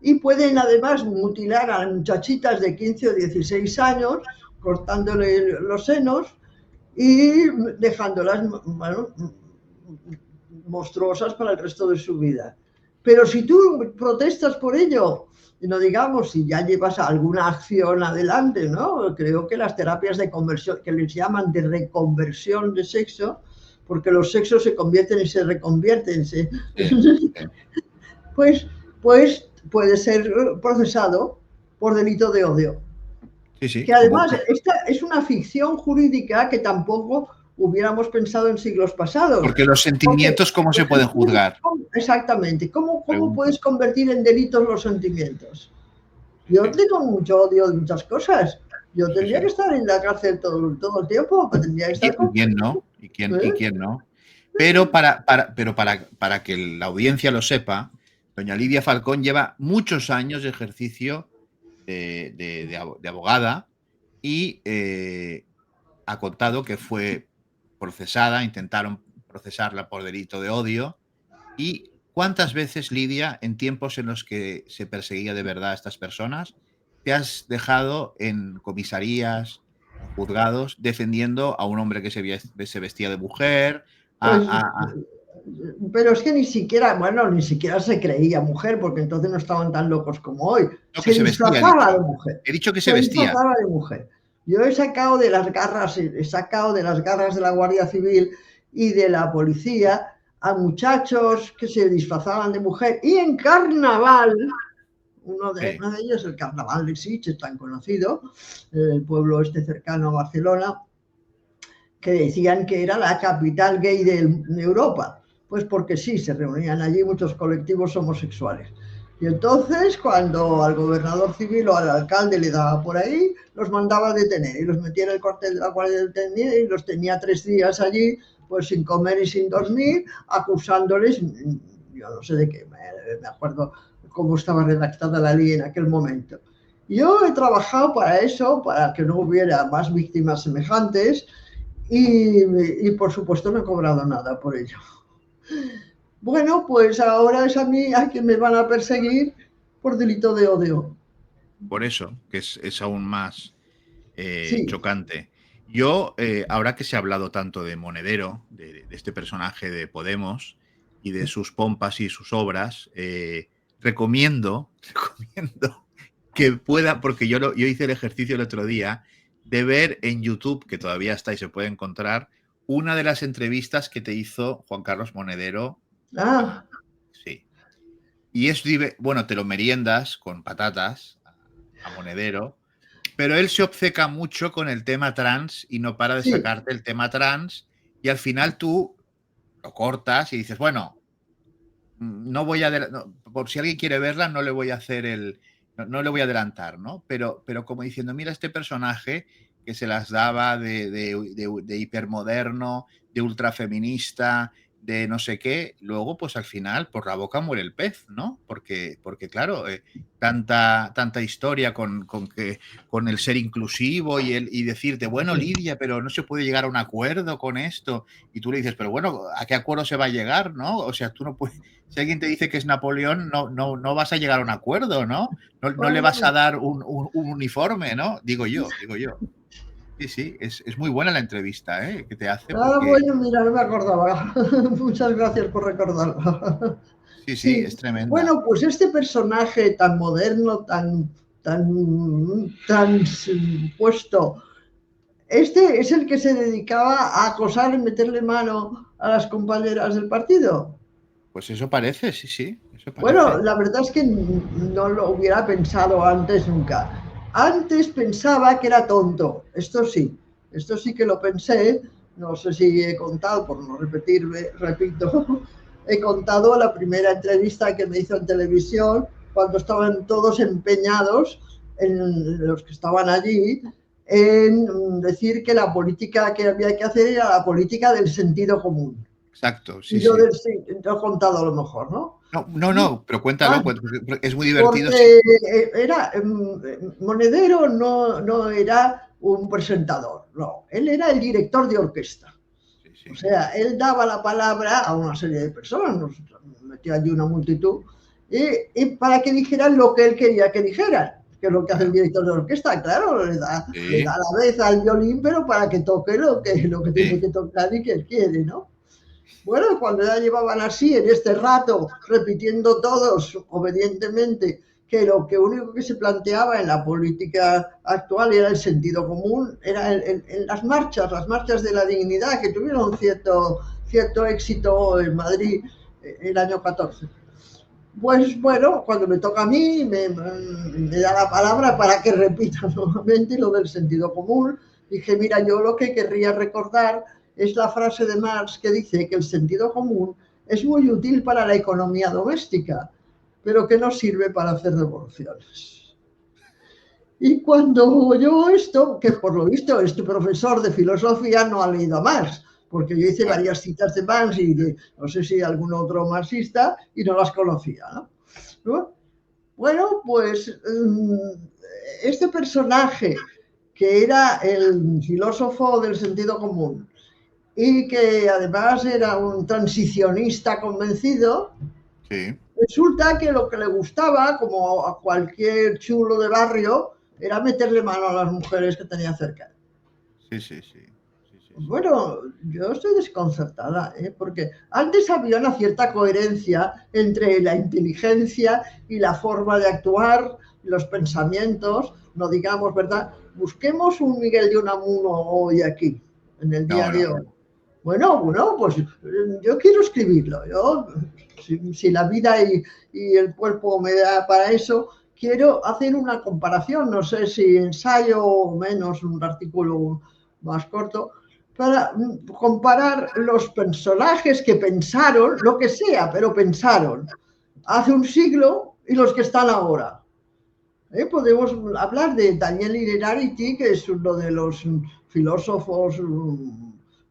Y pueden además mutilar a muchachitas de 15 o 16 años, cortándole los senos, y dejándolas, bueno, monstruosas para el resto de su vida. Pero si tú protestas por ello, y no digamos si ya llevas alguna acción adelante, ¿no? Creo que las terapias de conversión, que les llaman de reconversión de sexo, porque los sexos se convierten y se reconvierten, pues puede ser procesado por delito de odio. Que además esta es una ficción jurídica que tampoco hubiéramos pensado en siglos pasados. Porque los sentimientos, ¿cómo se pueden juzgar? Exactamente. ¿Cómo puedes convertir en delitos los sentimientos? Yo tengo mucho odio de muchas cosas. Yo tendría que estar en la cárcel todo el tiempo. Tendría que estar ¿Y quién no? ¿Y quién no? Pero para que la audiencia lo sepa, doña Lidia Falcón lleva muchos años de ejercicio de abogada y ha contado que fue procesada, intentaron procesarla por delito de odio. ¿Y cuántas veces, Lidia, en tiempos en los que se perseguía de verdad a estas personas, te has dejado en comisarías, en juzgados, defendiendo a un hombre que se vestía de mujer? Pero es que ni siquiera se creía mujer, porque entonces no estaban tan locos como hoy. No, se disfrazaba de mujer. He dicho que se vestía. Disfrazaba de mujer. Yo he sacado de las garras de la Guardia Civil y de la policía a muchachos que se disfrazaban de mujer, y en carnaval, uno de ellos, el carnaval de Sitges, tan conocido, el pueblo cercano a Barcelona, que decían que era la capital gay de Europa, pues porque sí, se reunían allí muchos colectivos homosexuales. Y entonces, cuando al gobernador civil o al alcalde le daba por ahí, los mandaba a detener y los metía en el cuartel de la Guardia Detenida y los tenía 3 días allí, pues sin comer y sin dormir, acusándoles, yo no sé de qué, me acuerdo cómo estaba redactada la ley en aquel momento. Yo he trabajado para eso, para que no hubiera más víctimas semejantes, y por supuesto no he cobrado nada por ello. Bueno, pues ahora es a mí a quien me van a perseguir por delito de odio. Por eso, que es aún más chocante. Yo, ahora que se ha hablado tanto de Monedero, de este personaje de Podemos y de sus pompas y sus obras, recomiendo que pueda, porque yo hice el ejercicio el otro día, de ver en YouTube, que todavía está y se puede encontrar, una de las entrevistas que te hizo Juan Carlos Monedero. Sí. Y bueno, te lo meriendas con patatas a Monedero, pero él se obceca mucho con el tema trans y no para de sacarte el tema trans, y al final tú lo cortas y dices, bueno, no voy a por si alguien quiere verla, no le voy a hacer no le voy a adelantar, ¿no? Pero como diciendo, mira este personaje que se las daba de hipermoderno, de ultrafeminista, de no sé qué, luego pues al final por la boca muere el pez, ¿no? Porque claro, tanta historia con el ser inclusivo y decirte, bueno, Lidia, pero no se puede llegar a un acuerdo con esto, y tú le dices, pero bueno, ¿a qué acuerdo se va a llegar, no? O sea, tú no puedes, si alguien te dice que es Napoleón, no vas a llegar a un acuerdo, ¿no? No le vas a dar un uniforme, ¿no? Digo yo. Sí, es muy buena la entrevista que te hace. Bueno, mira, no me acordaba. Muchas gracias por recordarlo. Sí, es tremendo. Bueno, pues este personaje tan moderno, tan puesto, este es el que se dedicaba a acosar y meterle mano a las compañeras del partido. Pues eso parece, sí. Eso parece. Bueno, la verdad es que no lo hubiera pensado antes nunca. Antes pensaba que era tonto, esto sí que lo pensé, no sé si he contado, por no repetirme, repito, he contado la primera entrevista que me hizo en televisión, cuando estaban todos empeñados, los que estaban allí, en decir que la política que había que hacer era la política del sentido común. Exacto, sí. Yo he contado a lo mejor, ¿no? No, pero cuéntalo, es muy divertido. Porque Monedero no era un presentador, no, él era el director de orquesta. O sea, él daba la palabra a una serie de personas, nos metió allí una multitud, y para que dijeran lo que él quería que dijeran. que es lo que hace el director de orquesta, claro, le da Sí. la vez al violín, pero para que toque lo que tiene Sí. que tocar y que él quiere, ¿no? Bueno, cuando ya llevaban así, en este rato, repitiendo todos obedientemente que lo que único que se planteaba en la política actual era el sentido común, era en las marchas de la dignidad, que tuvieron cierto éxito en Madrid el año 14. Pues bueno, cuando me toca a mí, me da la palabra para que repita nuevamente lo del sentido común. Dije, mira, yo lo que querría recordar es la frase de Marx que dice que el sentido común es muy útil para la economía doméstica, pero que no sirve para hacer revoluciones. Y cuando oyó esto, que por lo visto este profesor de filosofía no ha leído a Marx, porque yo hice varias citas de Marx y de no sé si algún otro marxista y no las conocía, ¿no? Bueno, pues este personaje que era el filósofo del sentido común y que además era un transicionista convencido, Sí. resulta que lo que le gustaba, como a cualquier chulo de barrio, era meterle mano a las mujeres que tenía cerca. Sí, sí, sí. Bueno, yo estoy desconcertada, porque antes había una cierta coherencia entre la inteligencia y la forma de actuar, los pensamientos, no digamos, ¿verdad? Busquemos un Miguel de Unamuno hoy aquí, en el día No, de no, hoy. no. Bueno, pues yo quiero escribirlo. Yo, si la vida y el cuerpo me da para eso, quiero hacer una comparación, no sé si ensayo o menos, un artículo más corto, para comparar los personajes que pensaron, lo que sea, pero pensaron hace un siglo y los que están ahora. Podemos hablar de Daniel Innerarity, que es uno de los filósofos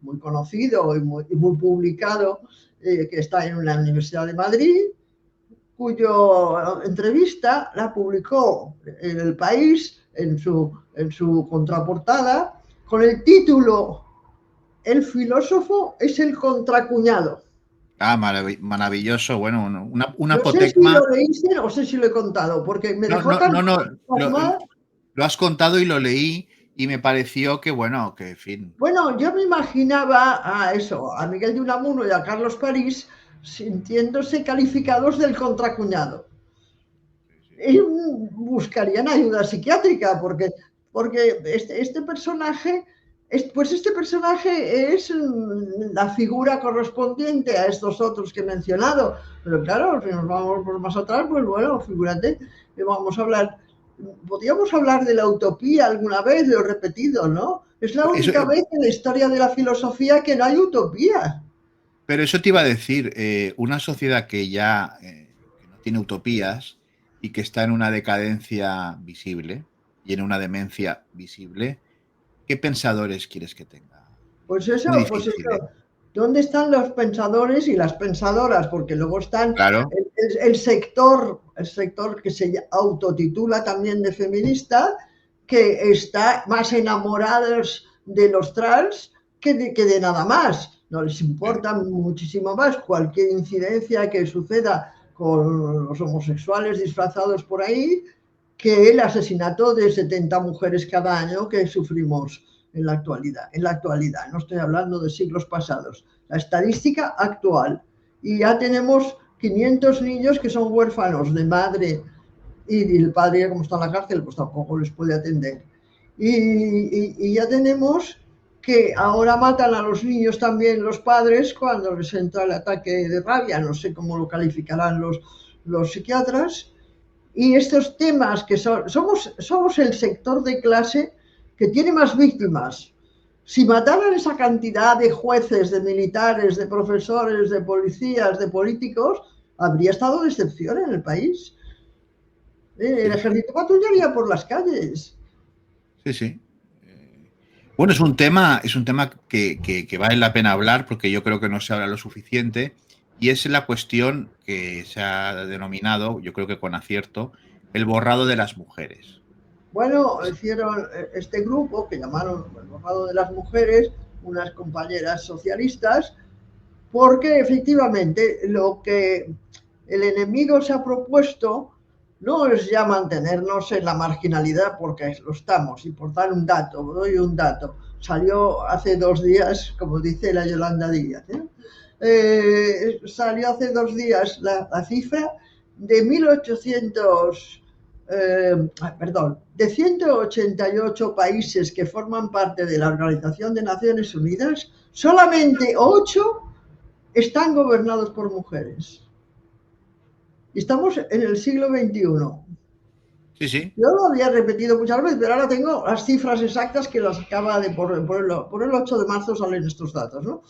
muy conocido y muy publicado, que está en la Universidad de Madrid, cuya entrevista la publicó en El País, en su contraportada, con el título El filósofo es el contracuñado. Ah, maravilloso. Bueno, una No sé si apotecma. lo leíste, no sé si lo he contado, porque me No, dejó no, tan no, no. Lo, pasmada. lo has contado y lo leí y me pareció que, bueno, que en fin. Bueno, yo me imaginaba a eso, a Miguel de Unamuno y a Carlos París sintiéndose calificados del contracuñado. Y buscarían ayuda psiquiátrica, porque este personaje, pues este personaje es la figura correspondiente a estos otros que he mencionado. Pero claro, si nos vamos por más atrás, pues bueno, figúrate, vamos a hablar, podríamos hablar de la utopía alguna vez, lo he repetido, ¿no? Es la Eso, única vez en la historia de la filosofía que no hay utopía. pero eso te iba a decir, una sociedad que ya que no tiene utopías y que está en una decadencia visible y en una demencia visible, ¿qué pensadores quieres que tenga? Es muy Pues difícil, ¿eh? eso. ¿Dónde están los pensadores y las pensadoras? Porque luego están Claro. el sector que se autotitula también de feminista, que está más enamorados de los trans que de nada más. No les importa muchísimo más cualquier incidencia que suceda con los homosexuales disfrazados por ahí que el asesinato de 70 mujeres cada año que sufrimos en la actualidad, no estoy hablando de siglos pasados, la estadística actual. Y ya tenemos 500 niños que son huérfanos de madre y el padre, como está en la cárcel, pues tampoco les puede atender. Y ya tenemos que ahora matan a los niños también los padres cuando les entra el ataque de rabia, no sé cómo lo calificarán los psiquiatras. Y estos temas que somos el sector de clase que tiene más víctimas. Si mataran esa cantidad de jueces, de militares, de profesores, de policías, de políticos, habría estado de excepción en el país. El ejército patrullaría por las calles. Sí, sí. Bueno, es un tema que vale la pena hablar porque yo creo que no se habla lo suficiente y es la cuestión que se ha denominado, yo creo que con acierto, el borrado de las mujeres. Bueno, hicieron este grupo que llamaron el borrado de las mujeres, unas compañeras socialistas, porque efectivamente lo que el enemigo se ha propuesto no es ya mantenernos en la marginalidad, porque lo estamos. Y por dar un dato, doy un dato. Salió hace 2 días, como dice la Yolanda Díaz, salió hace 2 días la cifra de 1800, de 188 países que forman parte de la Organización de Naciones Unidas, solamente 8 están gobernados por mujeres. Y estamos en el siglo XXI. Sí, sí. Yo lo había repetido muchas veces, pero ahora tengo las cifras exactas que las acaba de por el 8 de marzo salen estos datos, ¿no?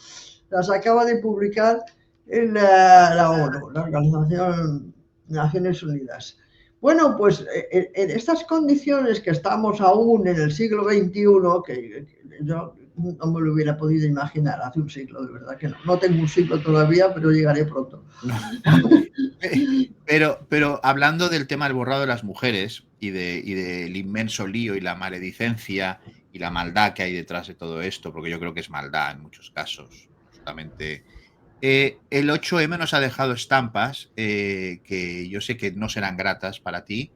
Las acaba de publicar en la ONU, la Organización de Naciones Unidas. Bueno, pues en estas condiciones que estamos aún en el siglo XXI, que yo no me lo hubiera podido imaginar hace un siglo, de verdad que no. No tengo un siglo todavía, pero llegaré pronto. No. Pero hablando del tema del borrado de las mujeres y del inmenso lío y la maledicencia y la maldad que hay detrás de todo esto, porque yo creo que es maldad en muchos casos, justamente. El 8M nos ha dejado estampas que yo sé que no serán gratas para ti,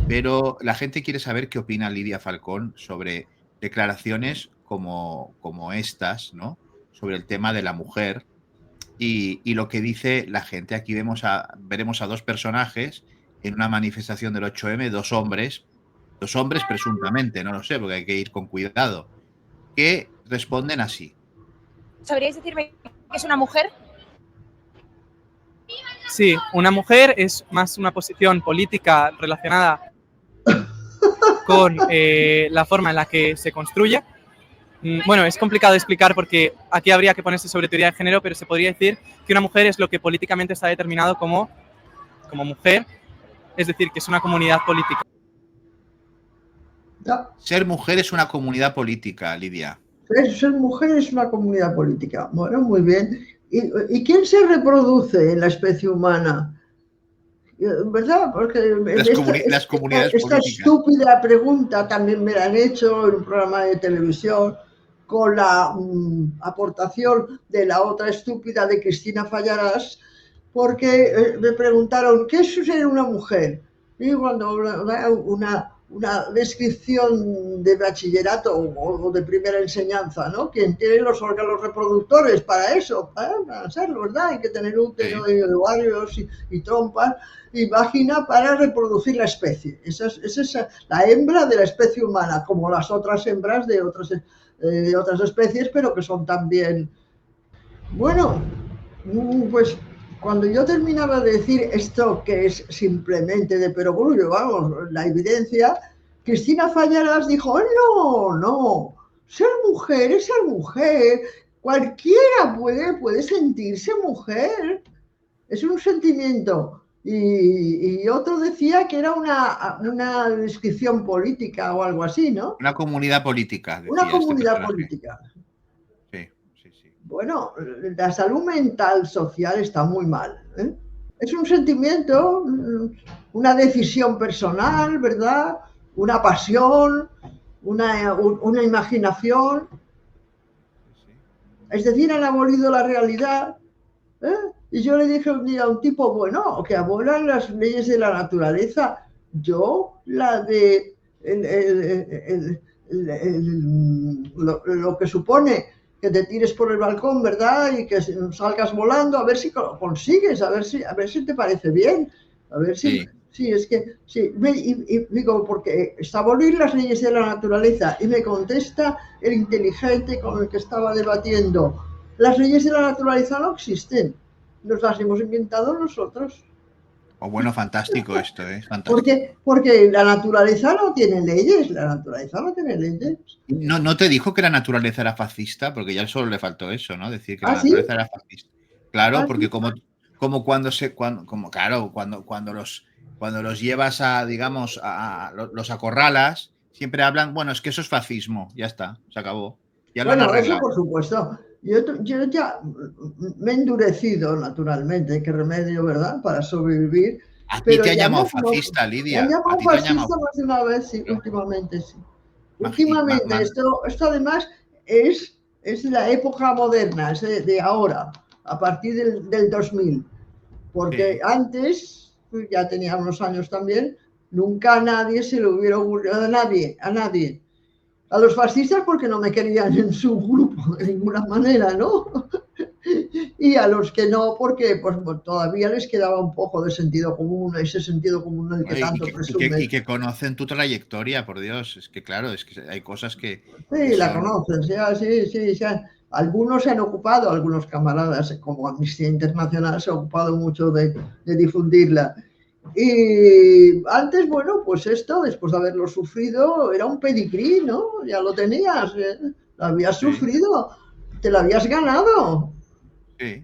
pero la gente quiere saber qué opina Lidia Falcón sobre declaraciones como estas, ¿no? Sobre el tema de la mujer y lo que dice la gente. Aquí veremos a 2 personajes en una manifestación del 8M, 2 hombres presuntamente, no lo sé, porque hay que ir con cuidado, que responden así. ¿Sabríais decirme qué es una mujer? Sí, una mujer es más una posición política relacionada con la forma en la que se construye. Bueno, es complicado de explicar porque aquí habría que ponerse sobre teoría de género, pero se podría decir que una mujer es lo que políticamente está determinado como mujer, es decir, que es una comunidad política. No. Ser mujer es una comunidad política, Lidia. Ser mujer es una comunidad política. Bueno, muy bien. ¿Y quién se reproduce en la especie humana? ¿Verdad? Porque las comunidades esta políticas. Estúpida pregunta también me la han hecho en un programa de televisión con la aportación de la otra estúpida de Cristina Fallarás, porque me preguntaron, ¿qué es ser una mujer? Y cuando una descripción de bachillerato o de primera enseñanza, ¿no? Quien tiene los órganos reproductores para eso, para hacerlo, ¿verdad? Hay que tener útero y ovarios y trompas y vagina para reproducir la especie. Esa es la hembra de la especie humana, como las otras hembras de otras especies, pero que son también... Bueno, pues... Cuando yo terminaba de decir esto, que es simplemente de perogrullo, vamos, la evidencia, Cristina Fallarás dijo, no, ser mujer es ser mujer, cualquiera puede sentirse mujer, es un sentimiento. Y otro decía que era una descripción política o algo así, ¿no? Una comunidad política. Una comunidad política. Bueno, la salud mental social está muy mal, ¿eh? Es un sentimiento, una decisión personal, ¿verdad? Una pasión, una imaginación. Es decir, han abolido la realidad, ¿eh? Y yo le dije un día a un tipo, bueno, que abolan las leyes de la naturaleza. Yo, la de lo que supone que te tires por el balcón, ¿verdad? Y que salgas volando, a ver si lo consigues, a ver si te parece bien, a ver si... Sí, es que, sí, y digo, porque está abolir las leyes de la naturaleza, y me contesta el inteligente con el que estaba debatiendo, las leyes de la naturaleza no existen, nos las hemos inventado nosotros. Oh, bueno, fantástico esto, ¿eh? Fantástico. Porque la naturaleza no tiene leyes, ¿No te dijo que la naturaleza era fascista? Porque ya solo le faltó eso, ¿no? Decir que la naturaleza era fascista. Claro, porque como cuando los llevas a, digamos, los acorralas, siempre hablan, bueno, es que eso es fascismo, ya está, se acabó. Ya lo han arreglado. Eso por supuesto. Yo ya me he endurecido, naturalmente, qué remedio, ¿verdad?, para sobrevivir. A ti te ha llamado fascista, Lidia. Me han llamado fascista más de una vez, sí, últimamente, sí. Últimamente, esto además es la época moderna, es de ahora, a partir del 2000. Porque antes, ya tenía unos años también, Nunca a nadie se le hubiera ocurrido, a nadie. A los fascistas porque no me querían en su grupo de ninguna manera, ¿no? Y a los que no, porque pues, todavía les quedaba un poco de sentido común, ese sentido común del que tanto presumen. Y que conocen tu trayectoria, por Dios. Es que claro, es que hay cosas que... Sí, la conocen, sí. Algunos se han ocupado, algunos camaradas, como Amnistía Internacional, se ha ocupado mucho de difundirla. Y antes, bueno, pues esto, después de haberlo sufrido, era un pedigrí, ¿no? Ya lo tenías, lo habías sufrido, te lo habías ganado. Sí.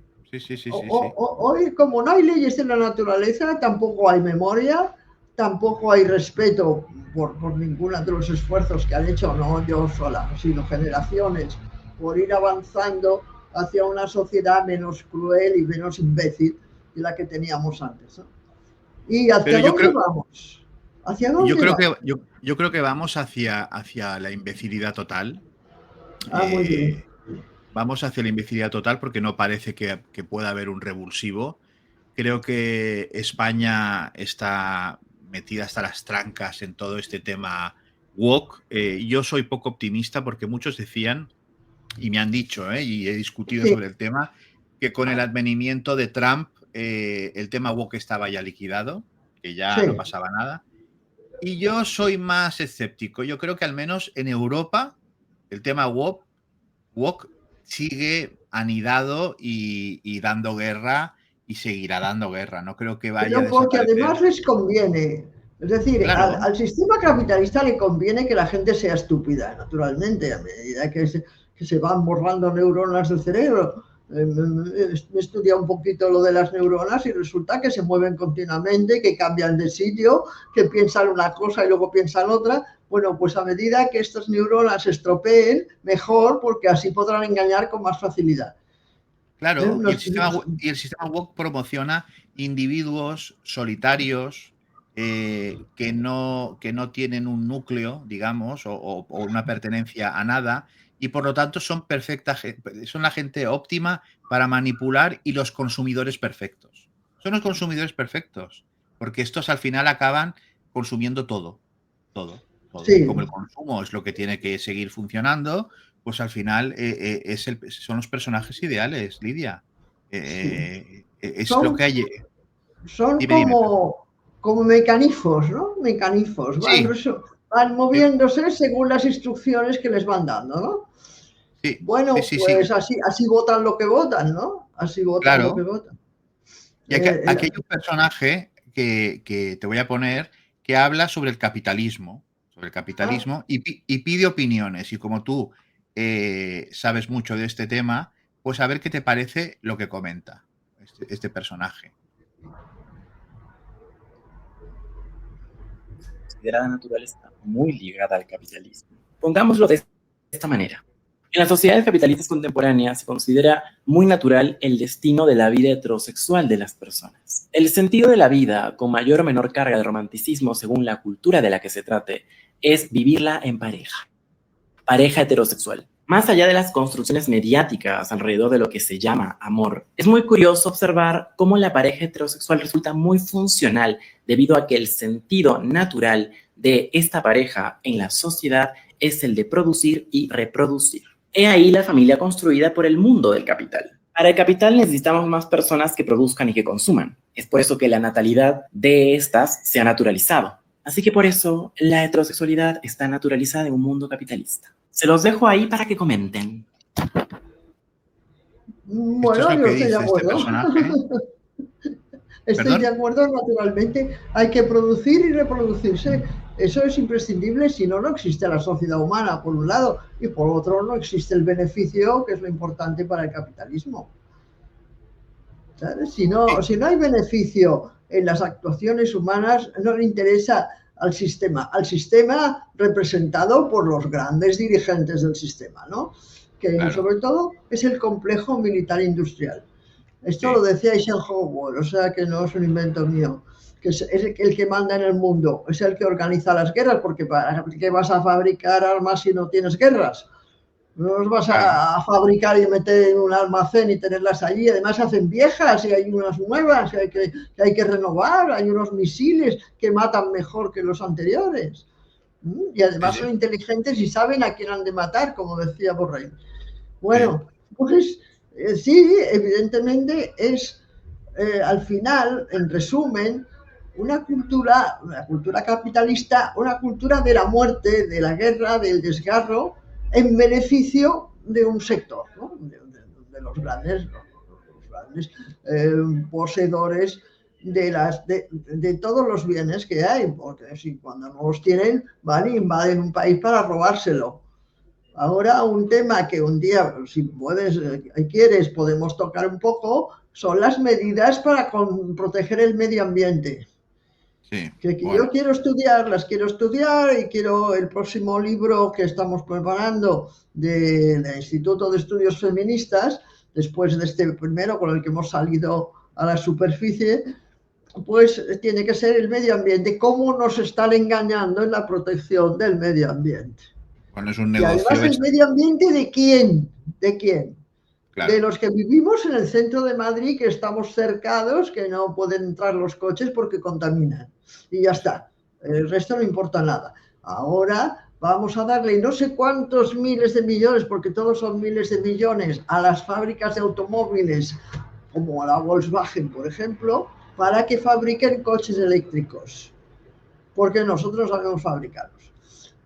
Hoy, como no hay leyes en la naturaleza, tampoco hay memoria, tampoco hay respeto por ninguno de los esfuerzos que han hecho, no yo sola, sino generaciones, por ir avanzando hacia una sociedad menos cruel y menos imbécil que la que teníamos antes, ¿no? ¿Y hacia dónde vamos? ¿Hacia dónde vamos? Yo creo que vamos hacia la imbecilidad total. Muy bien. Vamos hacia la imbecilidad total porque no parece que pueda haber un revulsivo. Creo que España está metida hasta las trancas en todo este tema woke. Yo soy poco optimista porque muchos decían, y me han dicho, y he discutido sobre el tema, que con el advenimiento de Trump el tema woke estaba ya liquidado, que ya no pasaba nada. Y yo soy más escéptico. Yo creo que al menos en Europa el tema woke sigue anidado y dando guerra y seguirá dando guerra. No creo que vaya a desaparecer. Porque además les conviene. Es decir, claro, al sistema capitalista le conviene que la gente sea estúpida, naturalmente, a medida que se van borrando neuronas del cerebro. He estudiado un poquito lo de las neuronas y resulta que se mueven continuamente, que cambian de sitio, que piensan una cosa y luego piensan otra. Bueno, pues a medida que estas neuronas se estropeen, mejor, porque así podrán engañar con más facilidad. Claro, y el sistema woke promociona individuos solitarios que no tienen un núcleo, digamos, o una pertenencia a nada, y por lo tanto son la gente óptima para manipular y los consumidores perfectos. Son los consumidores perfectos, porque estos al final acaban consumiendo todo. Sí. Como el consumo es lo que tiene que seguir funcionando, pues al final son los personajes ideales, Lidia. Es lo que hay. Son como mecanismos, ¿no? Mecanismos. Van moviéndose según las instrucciones que les van dando, ¿no? Sí, bueno, pues así votan lo que votan, ¿no? Así votan lo que votan. Y aquí hay un personaje que te voy a poner que habla sobre el capitalismo. Y pide opiniones. Y como tú sabes mucho de este tema, pues a ver qué te parece lo que comenta este personaje. Considerada naturaleza muy ligada al capitalismo. Pongámoslo de esta manera. En las sociedades capitalistas contemporáneas se considera muy natural el destino de la vida heterosexual de las personas. El sentido de la vida, con mayor o menor carga de romanticismo según la cultura de la que se trate, es vivirla en pareja heterosexual. Más allá de las construcciones mediáticas alrededor de lo que se llama amor, es muy curioso observar cómo la pareja heterosexual resulta muy funcional debido a que el sentido natural de esta pareja en la sociedad es el de producir y reproducir. He ahí la familia construida por el mundo del capital. Para el capital necesitamos más personas que produzcan y que consuman. Es por eso que la natalidad de estas se ha naturalizado. Así que por eso la heterosexualidad está naturalizada en un mundo capitalista. Se los dejo ahí para que comenten. Bueno, yo estoy de acuerdo. Estoy de acuerdo, naturalmente. Hay que producir y reproducirse. Eso es imprescindible, si no, no existe la sociedad humana, por un lado, y por otro no existe el beneficio, que es lo importante para el capitalismo. ¿Sabes? Si no hay beneficio en las actuaciones humanas, no le interesa al sistema representado por los grandes dirigentes del sistema, ¿no? Que sobre todo es el complejo militar industrial. Esto lo decía Eisenhower, o sea que no es un invento mío, que es el que manda en el mundo, es el que organiza las guerras, porque ¿para qué vas a fabricar armas si no tienes guerras? No los vas a fabricar y meter en un almacén y tenerlas allí. Además se hacen viejas y hay unas nuevas que hay que renovar. Hay unos misiles que matan mejor que los anteriores. Y además son inteligentes y saben a quién han de matar, como decía Borrell. Bueno, pues sí, evidentemente es, al final, en resumen, una cultura capitalista, una cultura de la muerte, de la guerra, del desgarro, en beneficio de un sector, ¿no? de los grandes poseedores de todos los bienes que hay, porque si cuando no los tienen van e invaden un país para robárselo. Ahora un tema que un día, si puedes, quieres, podemos tocar un poco, son las medidas para proteger el medio ambiente. Sí, Yo quiero estudiar, las quiero estudiar y quiero el próximo libro que estamos preparando del Instituto de Estudios Feministas, después de este primero con el que hemos salido a la superficie, pues tiene que ser el medio ambiente, cómo nos están engañando en la protección del medio ambiente. Bueno, es un Y negocio. además el medio ambiente, ¿de quién? ¿De quién? Claro. De los que vivimos en el centro de Madrid, que estamos cercados, que no pueden entrar los coches porque contaminan. Y ya está. El resto no importa nada. Ahora vamos a darle no sé cuántos miles de millones, porque todos son miles de millones, a las fábricas de automóviles, como a la Volkswagen, por ejemplo, para que fabriquen coches eléctricos. Porque nosotros sabemos fabricarlos.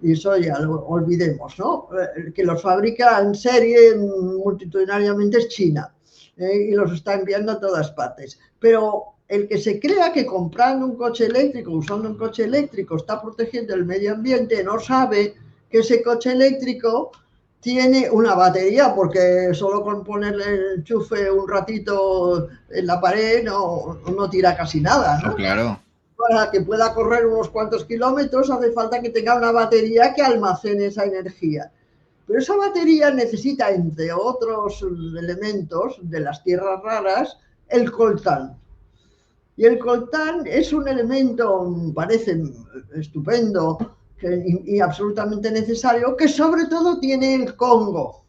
Y eso ya lo olvidemos, ¿no? Que los fabrica en serie multitudinariamente es China, y los está enviando a todas partes. Pero el que se crea que comprando un coche eléctrico, usando un coche eléctrico, está protegiendo el medio ambiente, no sabe que ese coche eléctrico tiene una batería, porque solo con ponerle el enchufe un ratito en la pared no tira casi nada, ¿no? Claro. Para que pueda correr unos cuantos kilómetros hace falta que tenga una batería que almacene esa energía. Pero esa batería necesita, entre otros elementos de las tierras raras, el coltán. Y el coltán es un elemento, parece estupendo y absolutamente necesario, que sobre todo tiene el Congo.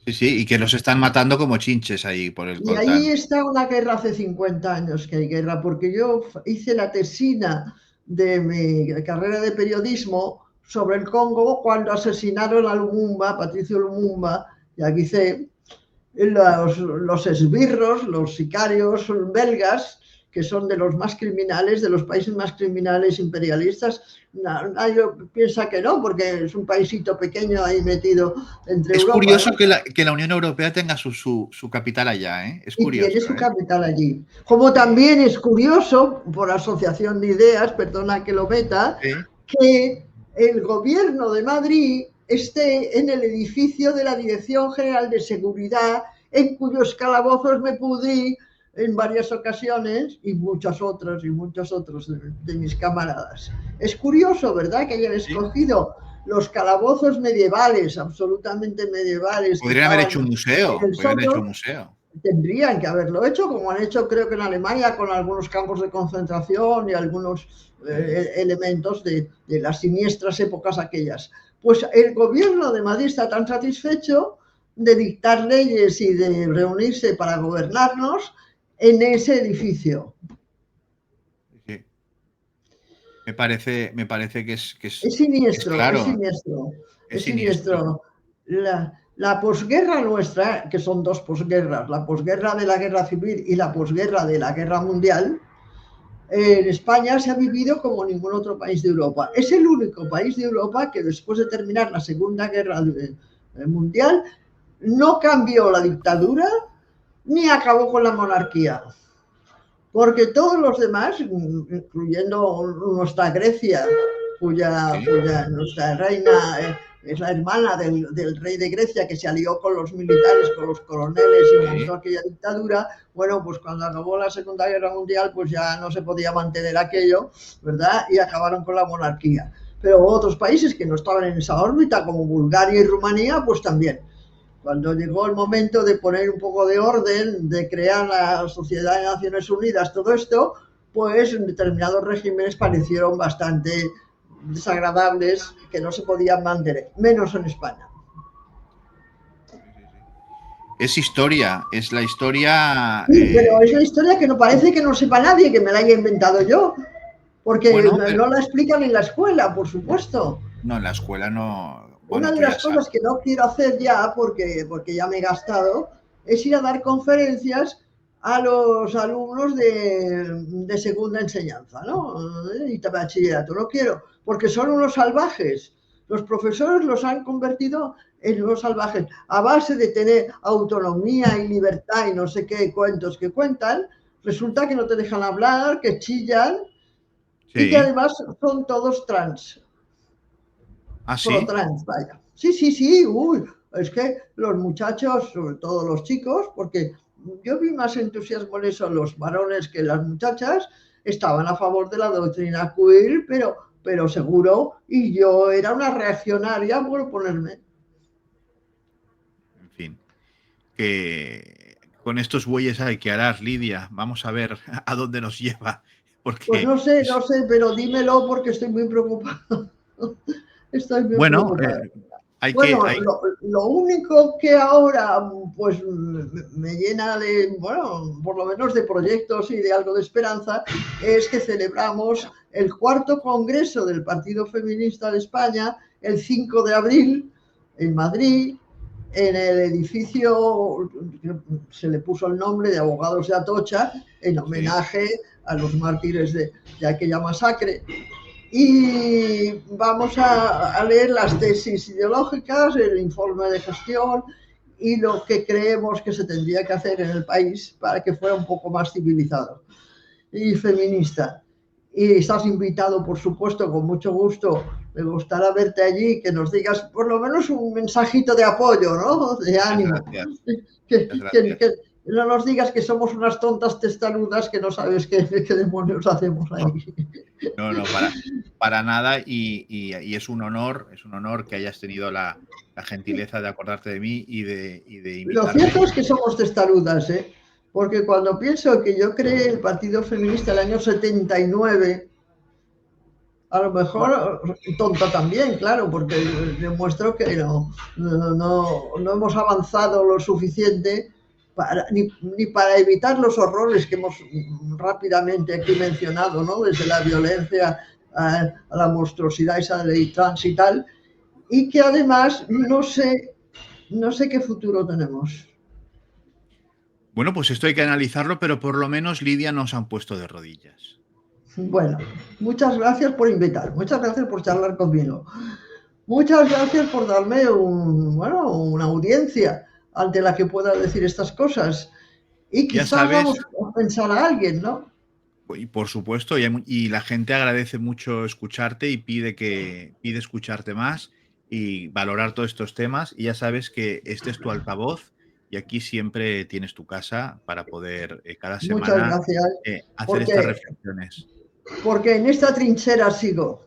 Sí, y que los están matando como chinches ahí por el coltán. Y ahí está una guerra hace 50 años que hay guerra, porque yo hice la tesina de mi carrera de periodismo sobre el Congo cuando asesinaron a Lumumba, Patricio Lumumba, y aquí hice los esbirros, los sicarios belgas, que son de los más criminales, de los países más criminales imperialistas. Nadie piensa que no, porque es un paísito pequeño ahí metido entre Europa. Es curioso, ¿no? que la Unión Europea tenga su capital allá, ¿eh? Es curioso. Y tiene su capital allí. Como también es curioso, por asociación de ideas, perdona que lo meta, que el gobierno de Madrid esté en el edificio de la Dirección General de Seguridad, en cuyos calabozos me pudrí en varias ocasiones, y muchos otros de mis camaradas. Es curioso, ¿verdad?, que hayan escogido los calabozos medievales, absolutamente medievales. Podrían haber hecho un museo. Tendrían que haberlo hecho, como han hecho creo que en Alemania, con algunos campos de concentración y algunos elementos de las siniestras épocas aquellas. Pues el gobierno de Madrid está tan satisfecho de dictar leyes y de reunirse para gobernarnos en ese edificio. Sí. Me parece que es siniestro, es claro. Es siniestro. La posguerra nuestra, que son dos posguerras, la posguerra de la guerra civil y la posguerra de la guerra mundial, en España se ha vivido como ningún otro país de Europa. Es el único país de Europa que después de terminar la Segunda Guerra Mundial no cambió la dictadura ni acabó con la monarquía. Porque todos los demás, incluyendo nuestra Grecia, cuya nuestra reina es la hermana del rey de Grecia, que se alió con los militares, con los coroneles y montó aquella dictadura. Bueno, pues cuando acabó la Segunda Guerra Mundial, pues ya no se podía mantener aquello, ¿verdad? Y acabaron con la monarquía. Pero otros países que no estaban en esa órbita, como Bulgaria y Rumanía, pues también. Cuando llegó el momento de poner un poco de orden, de crear la Sociedad de Naciones Unidas, todo esto, pues en determinados regímenes parecieron bastante desagradables, que no se podían mantener, menos en España. Es historia, es la historia... Sí, pero es la historia que no parece que no sepa nadie, que me la haya inventado yo, porque Bueno, no la explican en la escuela, por supuesto. no, en la escuela no... Una Bueno, de tú ya las sabes. cosas que no quiero hacer ya, porque ya me he gastado, es ir a dar conferencias a los alumnos de segunda enseñanza, ¿no? Y de bachillerato. No quiero, porque son unos salvajes. Los profesores los han convertido en unos salvajes. A base de tener autonomía y libertad y no sé qué cuentos que cuentan, resulta que no te dejan hablar, que chillan y que Sí. además son todos trans. ¿Ah, Pro sí? trans, vaya. Sí, sí, sí, uy, es que los muchachos, sobre todo los chicos, porque yo vi más entusiasmo en eso los varones que las muchachas, estaban a favor de la doctrina queer, pero seguro, y yo era una reaccionaria por ponerme. En fin, que con estos bueyes hay que arar, Lidia. Vamos a ver a dónde nos lleva, Pues porque no sé, pero dímelo porque estoy muy preocupada. Estoy muy bueno, preocupada. hay que... Bueno, lo único que ahora pues me llena de, bueno, por lo menos de proyectos y de algo de esperanza, es que celebramos el 4º Congreso del Partido Feminista de España el 5 de abril en Madrid, en el edificio, se le puso el nombre de Abogados de Atocha, en Sí, homenaje a los mártires de aquella masacre. Y vamos a leer las tesis ideológicas, el informe de gestión y lo que creemos que se tendría que hacer en el país para que fuera un poco más civilizado y feminista. Y estás invitado, por supuesto, con mucho gusto. Me gustará verte allí, que nos digas por lo menos un mensajito de apoyo, ¿no? De muchas ánimo. gracias. Que, Muchas que, gracias. que no nos digas que somos unas tontas testarudas que no sabes qué demonios hacemos ahí. No, no, para nada. Y es un honor que hayas tenido la gentileza de acordarte de mí y de Lo invitarme. cierto es que somos testarudas, ¿eh? Porque cuando pienso que yo creé el Partido Feminista el año 79, a lo Bueno, mejor tonta también, claro, porque demuestro que no hemos avanzado lo suficiente ni para evitar los horrores que hemos rápidamente aquí mencionado, ¿no? Desde la violencia a la monstruosidad esa de ley trans y tal, y que además no sé qué futuro tenemos. bueno, pues esto hay que analizarlo, pero por lo menos Lidia nos han puesto de rodillas. Bueno, muchas gracias por invitar, muchas gracias por charlar conmigo, muchas gracias por darme una audiencia ante la que pueda decir estas cosas y Ya quizás sabes, vamos a pensar a alguien, ¿no? y por supuesto, y la gente agradece mucho escucharte y pide escucharte más y valorar todos estos temas. Y ya sabes que este es tu altavoz y aquí siempre tienes tu casa para poder cada Muchas semana gracias, hacer estas porque, reflexiones. porque en esta trinchera sigo,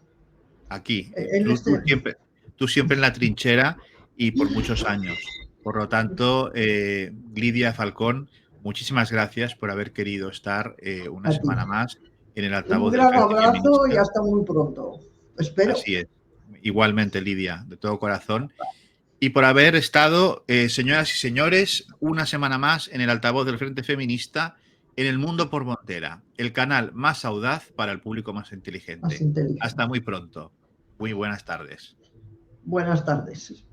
Aquí, en este... tú siempre en la trinchera y por muchos años. Por lo tanto, Lidia Falcón, muchísimas gracias por haber querido estar una A ti. semana más en el Un altavoz del gran Frente abrazo y Feminista. hasta muy pronto. Espero. Así es. Igualmente, Lidia, de todo corazón. Y por haber estado, señoras y señores, una semana más en el altavoz del Frente Feminista en El Mundo por Montera, el canal más audaz para el público más inteligente. Más inteligente. Hasta muy pronto. Muy buenas tardes. Buenas tardes.